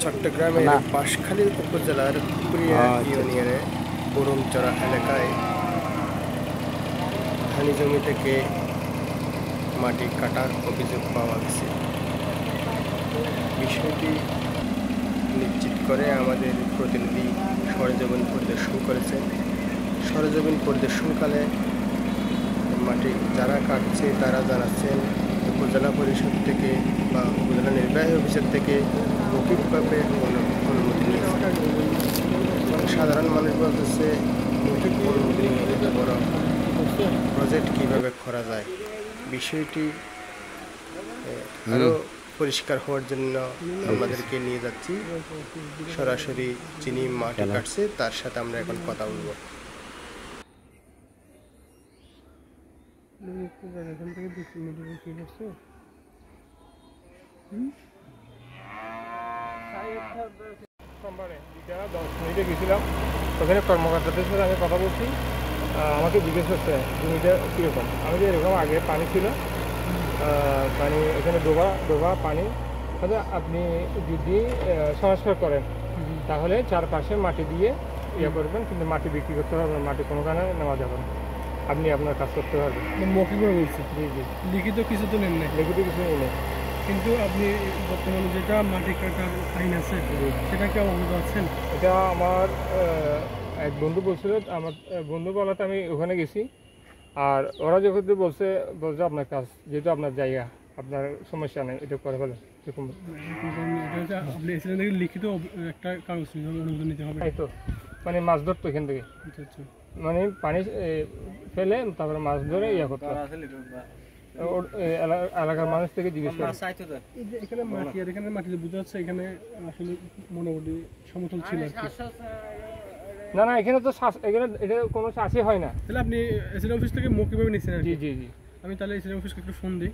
চট্টগ্রামের বাঁশখালী উপজেলার কুরিয়া ইউনিয়নে বরুমচড়া এলাকায় ধানি জমি থেকে মাটি কাটার অভিযোগ পাওয়া গেছে। বিষয়টি নিশ্চিত করে আমাদের প্রতিনিধি সরেজমিন পরিদর্শন করেছেন। সরেজমিন পরিদর্শনকালে মাটি যারা কাটছে তারা জানাচ্ছেন উপজেলা পরিষদ থেকে বা উপজেলা নির্বাহী অফিসার থেকে মৌখিকভাবে অনুমতি নিয়েছে। সাধারণ মানুষ বলতেছে মৌখিক অনুমতি নিয়ে এত বড় প্রজেক্ট কীভাবে করা যায়। বিষয়টি আরও পরিষ্কার হওয়ার জন্য আমাদেরকে নিয়ে যাচ্ছি সরাসরি যিনি মাটি কাটছে তার সাথে আমরা এখন কথা বলবো। সোমবারে বিকেল 10 মিনিটে গেছিলাম, ওখানে কর্মকর্তাদের সাথে আমি কথা বলছি। আমাকে জিজ্ঞেস করছে জমিটা কীরকম। আমি যে এরকম আগে পানি ছিল, পানি এখানে ডোবা পানি, আপনি যদি সংস্কার করেন তাহলে চারপাশে মাটি দিয়ে ইয়ে করবেন, কিন্তু মাটি বিক্রি করতে হবে না, মাটি কোনো কারণে নেওয়া যাবে না, আপনি আপনার কাজ করতে পারবেন। মৌখিকভাবে বলছি। জি জি, লিখিত কিছু তো নেন নাই? লিখিত কিছু নেই। কিন্তু আপনি বর্তমানে যেটা মাটি কাটার আইন আছে সেটা কি অবগত আছেন? এটা আমার এক বন্ধু বলছিল, আমার বন্ধু বলাতে আমি ওখানে গেছি। আর ওরা যখন বলছে আপনার কাজ, যেহেতু আপনার জায়গা, আপনার সমস্যা নেই, এটা করে ফেলে। আপনি এসে লিখিত একটা কাগজ অনুমোদন নিতে হবে। তাই তো, মানে মাছ ধরতো এখান থেকে, মানে পানি ফেলে তারপরে মাছ ধরে ইয়া করতো। এলাকার মানুষ থেকে জিজ্ঞেস করে এখানে মাটি, আর এখানে মাটি বোঝা যাচ্ছে এখানে আসলে মোটামুটি সমতল ছিল। না না, এখানে তো এখানে এটা কোনো চাষই হয় না। তাহলে আপনি এসএল অফিস থেকে মৌখিকভাবে নিচ্ছেন? জি জি জি। আমি তাহলে এসএল অফিসকে একটু ফোন দিই।